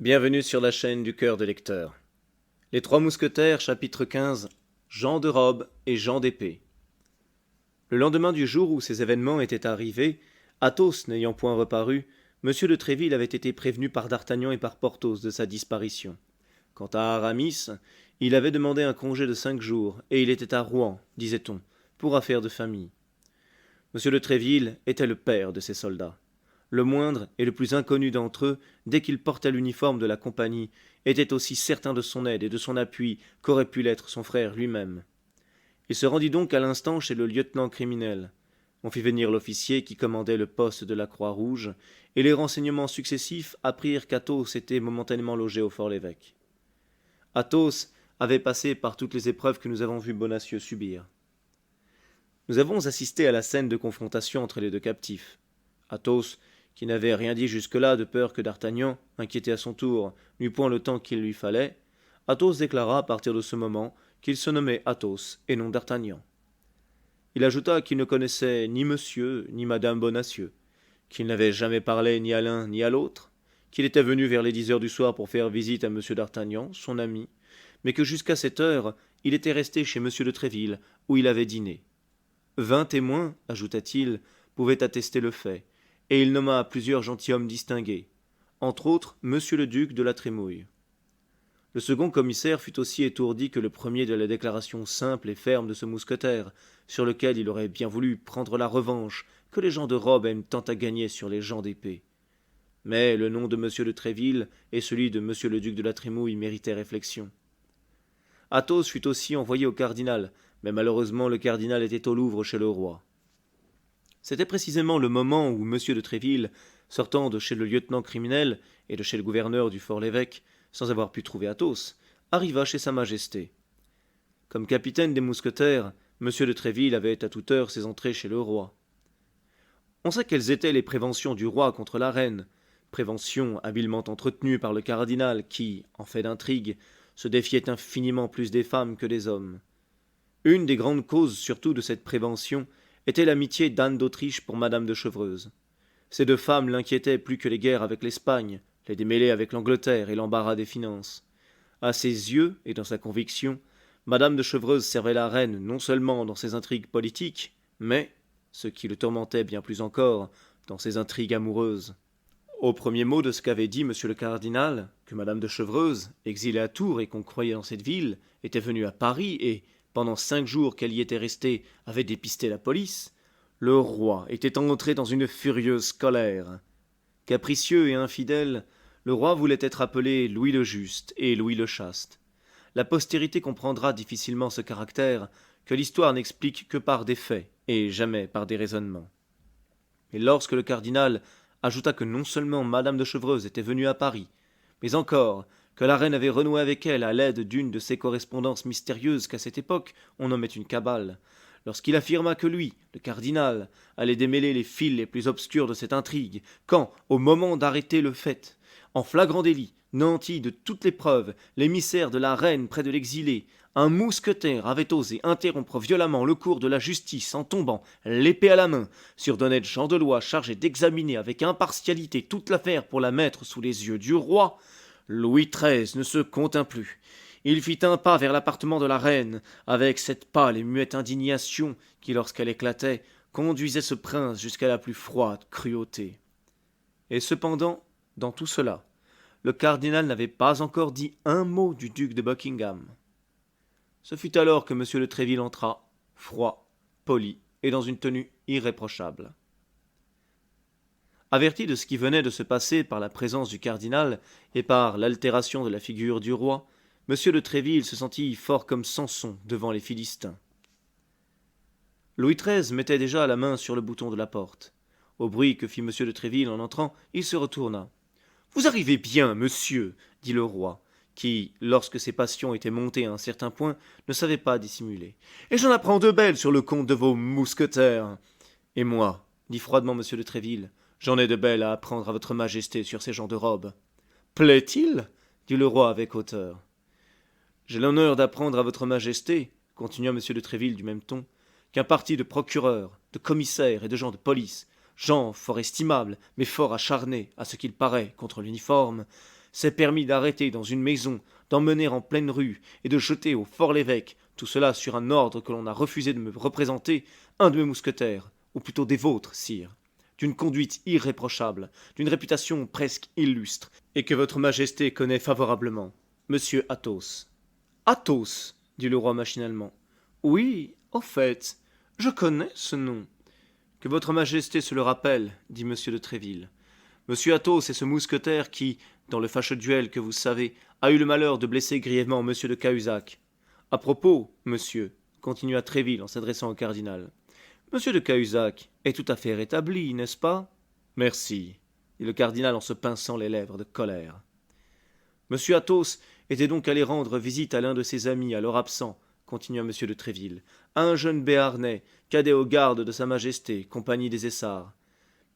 Bienvenue sur la chaîne du cœur de lecteur. Les Trois Mousquetaires, chapitre 15, Jean de robe et Jean d'épée. Le lendemain du jour où ces événements étaient arrivés, Athos n'ayant point reparu, M. de Tréville avait été prévenu par D'Artagnan et par Porthos de sa disparition. Quant à Aramis, il avait demandé un congé de 5 jours, et il était à Rouen, disait-on, pour affaires de famille. M. de Tréville était le père de ces soldats. Le moindre et le plus inconnu d'entre eux, dès qu'il portait l'uniforme de la compagnie, était aussi certain de son aide et de son appui qu'aurait pu l'être son frère lui-même. Il se rendit donc à l'instant chez le lieutenant criminel. On fit venir l'officier qui commandait le poste de la Croix-Rouge, et les renseignements successifs apprirent qu'Athos était momentanément logé au Fort-l'Évêque. Athos avait passé par toutes les épreuves que nous avons vu Bonacieux subir. Nous avons assisté à la scène de confrontation entre les deux captifs. Athos, qui n'avait rien dit jusque-là de peur que D'Artagnan, inquiété à son tour, n'eût point le temps qu'il lui fallait, Athos déclara à partir de ce moment qu'il se nommait Athos et non D'Artagnan. Il ajouta qu'il ne connaissait ni monsieur ni madame Bonacieux, qu'il n'avait jamais parlé ni à l'un ni à l'autre, qu'il était venu vers les 10 heures du soir pour faire visite à monsieur D'Artagnan, son ami, mais que jusqu'à cette heure, il était resté chez monsieur de Tréville, où il avait dîné. 20 témoins, ajouta-t-il, pouvaient attester le fait, et il nomma plusieurs gentilshommes distingués, entre autres monsieur le duc de la Trémouille. Le second commissaire fut aussi étourdi que le premier de la déclaration simple et ferme de ce mousquetaire, sur lequel il aurait bien voulu prendre la revanche que les gens de robe aiment tant à gagner sur les gens d'épée. Mais le nom de monsieur de Tréville et celui de monsieur le duc de la Trémouille méritaient réflexion. Athos fut aussi envoyé au cardinal, mais malheureusement le cardinal était au Louvre chez le roi. C'était précisément le moment où M. de Tréville, sortant de chez le lieutenant criminel et de chez le gouverneur du Fort-l'Évêque, sans avoir pu trouver Athos, arriva chez sa majesté. Comme capitaine des mousquetaires, M. de Tréville avait à toute heure ses entrées chez le roi. On sait quelles étaient les préventions du roi contre la reine, préventions habilement entretenues par le cardinal qui, en fait d'intrigue, se défiait infiniment plus des femmes que des hommes. Une des grandes causes surtout de cette prévention était l'amitié d'Anne d'Autriche pour madame de Chevreuse. Ces deux femmes l'inquiétaient plus que les guerres avec l'Espagne, les démêlés avec l'Angleterre et l'embarras des finances. À ses yeux et dans sa conviction, madame de Chevreuse servait la reine non seulement dans ses intrigues politiques, mais, ce qui le tourmentait bien plus encore, dans ses intrigues amoureuses. Au premier mot de ce qu'avait dit monsieur le cardinal, que madame de Chevreuse, exilée à Tours et qu'on croyait dans cette ville, était venue à Paris et, pendant 5 jours qu'elle y était restée, avait dépisté la police, le roi était entré dans une furieuse colère. Capricieux et infidèle, le roi voulait être appelé Louis le Juste et Louis le Chaste. La postérité comprendra difficilement ce caractère que l'histoire n'explique que par des faits et jamais par des raisonnements. Mais lorsque le cardinal ajouta que non seulement madame de Chevreuse était venue à Paris, mais encore que la reine avait renoué avec elle à l'aide d'une de ces correspondances mystérieuses qu'à cette époque on nommait une cabale, lorsqu'il affirma que lui, le cardinal, allait démêler les fils les plus obscurs de cette intrigue, quand, au moment d'arrêter le fait, en flagrant délit, nanti de toutes les preuves, l'émissaire de la reine près de l'exilé, un mousquetaire avait osé interrompre violemment le cours de la justice en tombant, l'épée à la main, sur d'honnêtes gens de loi chargés d'examiner avec impartialité toute l'affaire pour la mettre sous les yeux du roi, Louis XIII ne se contint plus. Il fit un pas vers l'appartement de la reine, avec cette pâle et muette indignation qui, lorsqu'elle éclatait, conduisait ce prince jusqu'à la plus froide cruauté. Et cependant, dans tout cela, le cardinal n'avait pas encore dit un mot du duc de Buckingham. Ce fut alors que M. de Tréville entra, froid, poli et dans une tenue irréprochable. Averti de ce qui venait de se passer par la présence du cardinal et par l'altération de la figure du roi, M. de Tréville se sentit fort comme Samson devant les Philistins. Louis XIII mettait déjà la main sur le bouton de la porte. Au bruit que fit M. de Tréville en entrant, il se retourna. « Vous arrivez bien, monsieur, » dit le roi, qui, lorsque ses passions étaient montées à un certain point, ne savait pas dissimuler. « Et j'en apprends de belles sur le compte de vos mousquetaires. »« Et moi, » dit froidement M. de Tréville, « j'en ai de belles à apprendre à votre majesté sur ces gens de robe. »« Plaît-il » dit le roi avec hauteur. « J'ai l'honneur d'apprendre à votre majesté, » continua M. de Tréville du même ton, « qu'un parti de procureurs, de commissaires et de gens de police, gens fort estimables, mais fort acharnés, à ce qu'il paraît, contre l'uniforme, s'est permis d'arrêter dans une maison, d'emmener en pleine rue et de jeter au fort l'évêque, tout cela sur un ordre que l'on a refusé de me représenter, un de mes mousquetaires, ou plutôt des vôtres, sire, d'une conduite irréprochable, d'une réputation presque illustre, et que votre majesté connaît favorablement, monsieur Athos. Athos, dit le roi machinalement. Oui, au fait, je connais ce nom. Que votre majesté se le rappelle, dit monsieur de Tréville. Monsieur Athos est ce mousquetaire qui, dans le fâcheux duel que vous savez, a eu le malheur de blesser grièvement monsieur de Cahusac. À propos, monsieur, continua Tréville en s'adressant au cardinal, monsieur de Cahusac est tout à fait rétabli, n'est-ce pas? Merci, dit le cardinal en se pinçant les lèvres de colère. Monsieur Athos était donc allé rendre visite à l'un de ses amis alors absent, continua monsieur de Tréville, à un jeune béarnais, cadet aux gardes de sa majesté, compagnie des Essarts.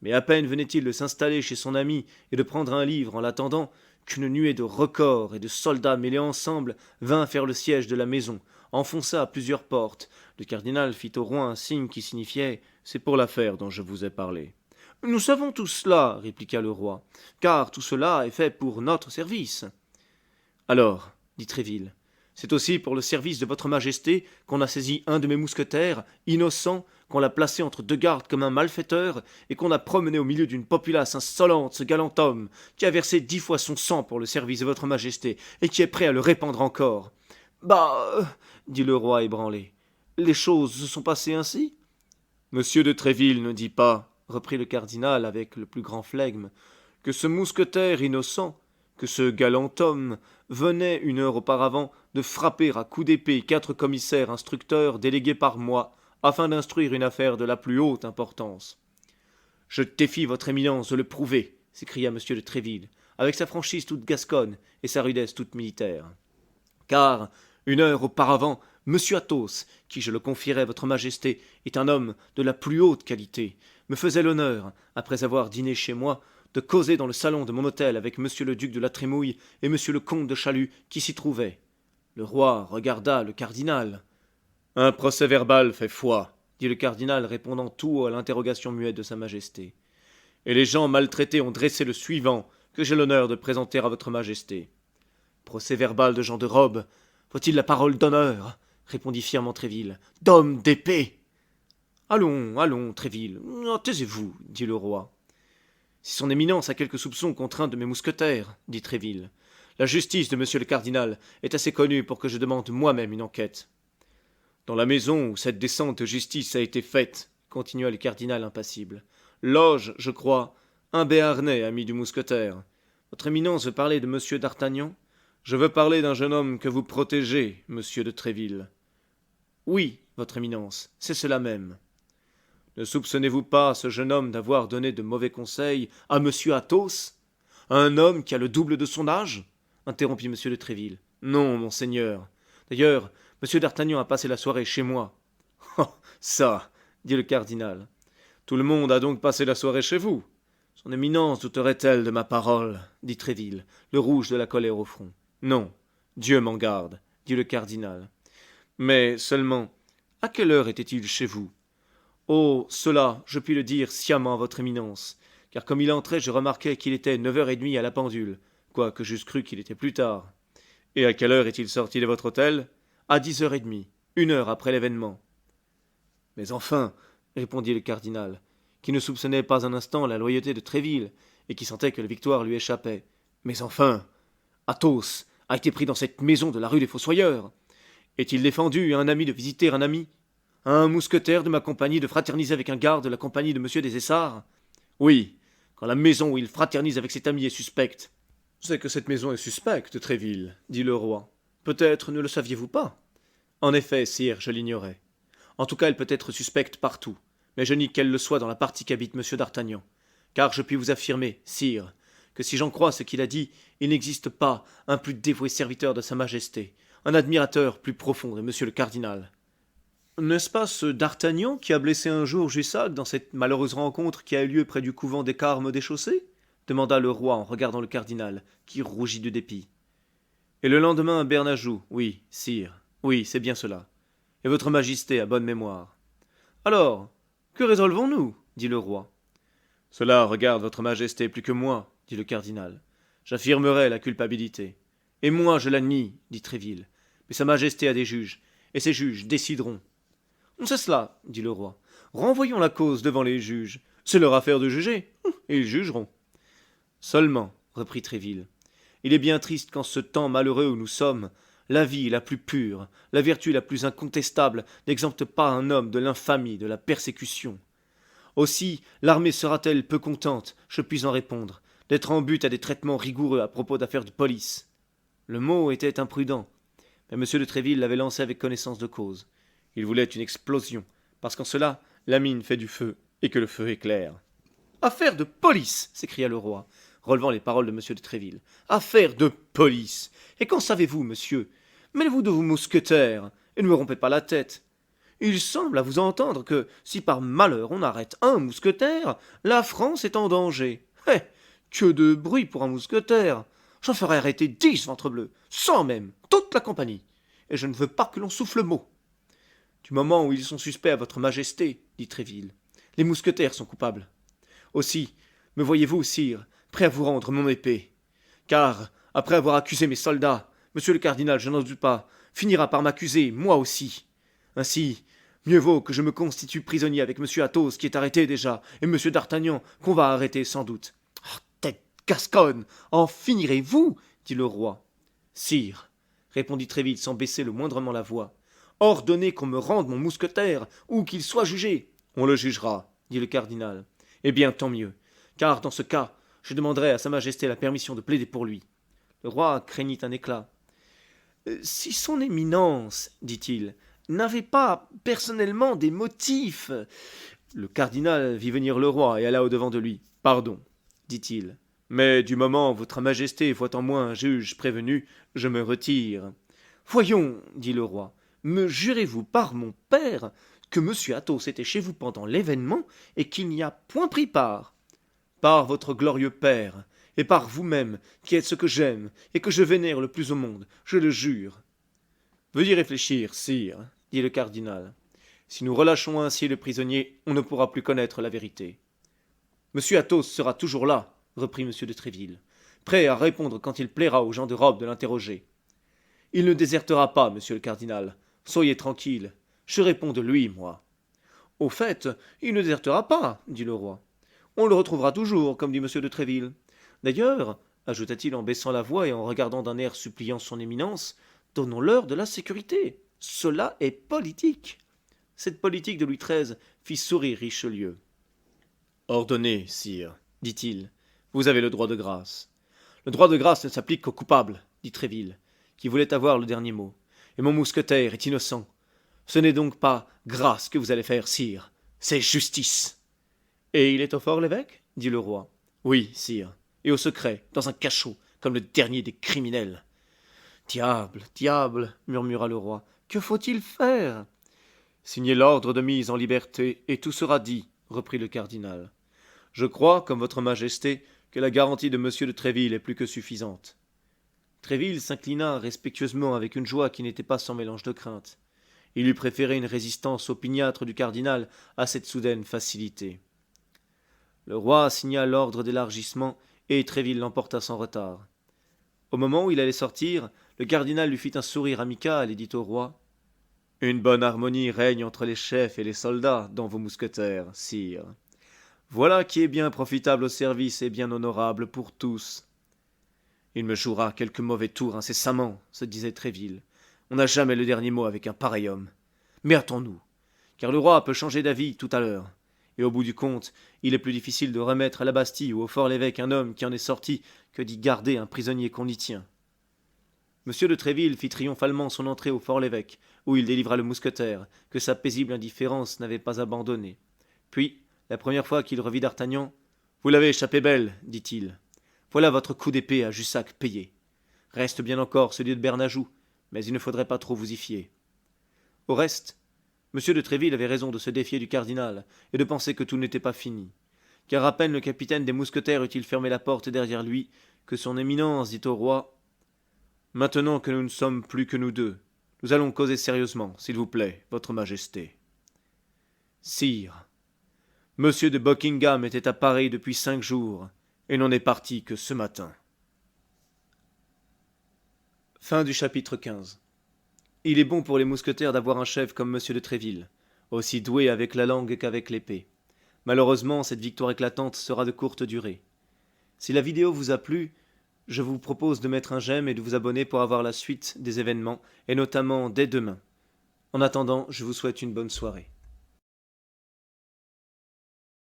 Mais à peine venait-il de s'installer chez son ami et de prendre un livre en l'attendant, qu'une nuée de recors et de soldats mêlés ensemble vint faire le siège de la maison, enfonça à plusieurs portes. Le cardinal fit au roi un signe qui signifiait « C'est pour l'affaire dont je vous ai parlé ». « Nous savons tout cela, répliqua le roi, car tout cela est fait pour notre service. » Alors, dit Tréville, c'est aussi pour le service de votre majesté qu'on a saisi un de mes mousquetaires, innocent, qu'on l'a placé entre deux gardes comme un malfaiteur, et qu'on a promené au milieu d'une populace insolente ce galant homme, qui a versé 10 fois son sang pour le service de votre majesté, et qui est prêt à le répandre encore. Dit le roi ébranlé, les choses se sont passées ainsi? Monsieur de Tréville ne dit pas, reprit le cardinal avec le plus grand flegme, que ce mousquetaire innocent, que ce galant homme venait une heure auparavant de frapper à coups d'épée 4 commissaires instructeurs délégués par moi, afin d'instruire une affaire de la plus haute importance. Je défie votre éminence de le prouver, s'écria monsieur de Tréville, avec sa franchise toute gasconne et sa rudesse toute militaire. Car, une heure auparavant, monsieur Athos, qui, je le confierai à votre majesté, est un homme de la plus haute qualité, me faisait l'honneur, après avoir dîné chez moi, de causer dans le salon de mon hôtel avec monsieur le duc de la Trémouille et monsieur le comte de Châlus qui s'y trouvaient. Le roi regarda le cardinal. « Un procès-verbal fait foi, » dit le cardinal répondant tout haut à l'interrogation muette de sa majesté. « Et les gens maltraités ont dressé le suivant, que j'ai l'honneur de présenter à votre majesté. »« Procès-verbal de gens de robe, faut-il la parole d'honneur ?» répondit fièrement Tréville. « D'homme d'épée !»« Allons, allons, Tréville, taisez-vous, dit le roi. »« Si son éminence a quelques soupçons contre un de mes mousquetaires, dit Tréville, la justice de monsieur le cardinal est assez connue pour que je demande moi-même une enquête. » « Dans la maison où cette décente justice a été faite, continua le cardinal impassible, loge, je crois, un Béarnais, ami du mousquetaire. Votre éminence veut parler de monsieur d'Artagnan? Je veux parler d'un jeune homme que vous protégez, monsieur de Tréville. Oui, votre éminence, c'est cela même. Ne soupçonnez-vous pas ce jeune homme d'avoir donné de mauvais conseils à monsieur Athos? Un homme qui a le double de son âge? Interrompit monsieur de Tréville. Non, monseigneur. D'ailleurs, monsieur d'Artagnan a passé la soirée chez moi. « Oh, ça, dit le cardinal. Tout le monde a donc passé la soirée chez vous. Son éminence douterait-elle de ma parole, dit Tréville, le rouge de la colère au front. Non, Dieu m'en garde, dit le cardinal. Mais seulement, à quelle heure était-il chez vous? Oh, cela, je puis le dire sciemment à votre éminence, car comme il entrait, je remarquai qu'il était 9h30 à la pendule, quoique j'eusse cru qu'il était plus tard. Et à quelle heure est-il sorti de votre hôtel? À 10h30, 1 heure après l'événement. Mais enfin, répondit le cardinal, qui ne soupçonnait pas un instant la loyauté de Tréville, et qui sentait que la victoire lui échappait. Mais enfin, Athos a été pris dans cette maison de la rue des Fossoyeurs. Est-il défendu à un ami de visiter un ami? À un mousquetaire de ma compagnie de fraterniser avec un garde de la compagnie de monsieur des Essarts? Oui, quand la maison où il fraternise avec cet ami est suspecte. C'est que cette maison est suspecte, Tréville, dit le roi. Peut-être ne le saviez-vous pas? En effet, sire, je l'ignorais. En tout cas, elle peut être suspecte partout, mais je nie qu'elle le soit dans la partie qu'habite monsieur d'Artagnan. Car je puis vous affirmer, sire, que si j'en crois ce qu'il a dit, il n'existe pas un plus dévoué serviteur de sa majesté, un admirateur plus profond de monsieur le cardinal. N'est-ce pas ce d'Artagnan qui a blessé un jour Jussac dans cette malheureuse rencontre qui a eu lieu près du couvent des Carmes déchaussés? Demanda le roi en regardant le cardinal, qui rougit de dépit. Et le lendemain à Bernajoux, oui, sire, oui, c'est bien cela. Et votre majesté a bonne mémoire. Alors, que résolvons-nous? Dit le roi. Cela regarde votre majesté plus que moi, dit le cardinal. J'affirmerai la culpabilité. Et moi, je l'admis, dit Tréville. Mais Sa Majesté a des juges, et ces juges décideront. C'est cela, dit le roi. Renvoyons la cause devant les juges. C'est leur affaire de juger, et ils jugeront. Seulement, reprit Tréville, il est bien triste qu'en ce temps malheureux où nous sommes, la vie la plus pure, la vertu la plus incontestable n'exempte pas un homme de l'infamie, de la persécution. Aussi, l'armée sera-t-elle peu contente, je puis en répondre, d'être en but à des traitements rigoureux à propos d'affaires de police. Le mot était imprudent, mais M. de Tréville l'avait lancé avec connaissance de cause. Il voulait une explosion, parce qu'en cela, la mine fait du feu, et que le feu éclaire. Affaire de police s'écria le roi, relevant les paroles de M. de Tréville. Affaire de police. Et qu'en savez-vous, monsieur? Mêlez-vous de vos mousquetaires, et ne me rompez pas la tête. Il semble à vous entendre que, si par malheur on arrête un mousquetaire, la France est en danger. Eh, que de bruit pour un mousquetaire! J'en ferai arrêter 10, ventrebleu, 100 même, toute la compagnie. Et je ne veux pas que l'on souffle mot. Du moment où ils sont suspects à votre majesté, dit Tréville, les mousquetaires sont coupables. Aussi, me voyez-vous, sire, prêt à vous rendre mon épée. Car, après avoir accusé mes soldats, monsieur le cardinal, je n'en doute pas, finira par m'accuser, moi aussi. Ainsi, mieux vaut que je me constitue prisonnier avec monsieur Athos, qui est arrêté déjà, et monsieur d'Artagnan, qu'on va arrêter sans doute. Oh, tête gasconne, en finirez-vous, dit le roi. Sire, répondit Tréville sans baisser le moindrement la voix, ordonnez qu'on me rende mon mousquetaire, ou qu'il soit jugé. On le jugera, dit le cardinal. Eh bien, tant mieux, car dans ce cas, je demanderai à Sa Majesté la permission de plaider pour lui. Le roi craignit un éclat. Si son éminence, dit-il, n'avait pas personnellement des motifs. Le cardinal vit venir le roi et alla au-devant de lui. Pardon, dit-il, mais du moment où votre majesté voit en moi un juge prévenu, je me retire. Voyons, dit le roi, me jurez-vous par mon père que monsieur Athos était chez vous pendant l'événement et qu'il n'y a point pris part? Par votre glorieux père, et par vous-même, qui êtes ce que j'aime et que je vénère le plus au monde, je le jure. Veuillez réfléchir, sire, dit le cardinal. Si nous relâchons ainsi le prisonnier, on ne pourra plus connaître la vérité. Monsieur Athos sera toujours là, reprit M. de Tréville, prêt à répondre quand il plaira aux gens de robe de l'interroger. Il ne désertera pas, monsieur le cardinal. Soyez tranquille. Je réponds de lui, moi. Au fait, il ne désertera pas, dit le roi. On le retrouvera toujours, comme dit M. de Tréville. D'ailleurs, ajouta-t-il en baissant la voix et en regardant d'un air suppliant son éminence, donnons-leur de la sécurité. Cela est politique. Cette politique de Louis XIII fit sourire Richelieu. Ordonnez, sire, dit-il. Vous avez le droit de grâce. Le droit de grâce ne s'applique qu'aux coupables, dit Tréville, qui voulait avoir le dernier mot. Et mon mousquetaire est innocent. Ce n'est donc pas grâce que vous allez faire, sire, c'est justice. Et il est au fort l'évêque, dit le roi. Oui, sire, et au secret, dans un cachot, comme le dernier des criminels. Diable, diable, murmura le roi, que faut-il faire? Signez l'ordre de mise en liberté, et tout sera dit, reprit le cardinal. Je crois, comme votre majesté, que la garantie de M. de Tréville est plus que suffisante. Tréville s'inclina respectueusement avec une joie qui n'était pas sans mélange de crainte. Il eût préféré une résistance opiniâtre du cardinal à cette soudaine facilité. Le roi signa l'ordre d'élargissement et Tréville l'emporta sans retard. Au moment où il allait sortir, le cardinal lui fit un sourire amical et dit au roi « Une bonne harmonie règne entre les chefs et les soldats dans vos mousquetaires, sire. Voilà qui est bien profitable au service et bien honorable pour tous. » Il me jouera quelque mauvais tour incessamment, se disait Tréville. On n'a jamais le dernier mot avec un pareil homme. Mais hâtons-nous, car le roi peut changer d'avis tout à l'heure. Et au bout du compte, il est plus difficile de remettre à la Bastille ou au Fort-l'Évêque un homme qui en est sorti que d'y garder un prisonnier qu'on y tient. M. de Tréville fit triomphalement son entrée au Fort-l'Évêque, où il délivra le mousquetaire, que sa paisible indifférence n'avait pas abandonné. Puis, la première fois qu'il revit d'Artagnan, « Vous l'avez échappé belle, dit-il. Voilà votre coup d'épée à Jussac payé. Reste bien encore celui de Bernajoux, mais il ne faudrait pas trop vous y fier. » Au reste, M. de Tréville avait raison de se défier du cardinal et de penser que tout n'était pas fini, car à peine le capitaine des mousquetaires eut-il fermé la porte derrière lui que son éminence dit au roi « Maintenant que nous ne sommes plus que nous deux, nous allons causer sérieusement, s'il vous plaît, votre majesté. »« Sire, M. de Buckingham était à Paris depuis 5 jours et n'en est parti que ce matin. » Fin du chapitre 15. Il est bon pour les mousquetaires d'avoir un chef comme monsieur de Tréville, aussi doué avec la langue qu'avec l'épée. Malheureusement, cette victoire éclatante sera de courte durée. Si la vidéo vous a plu, je vous propose de mettre un j'aime et de vous abonner pour avoir la suite des événements, et notamment dès demain. En attendant, je vous souhaite une bonne soirée.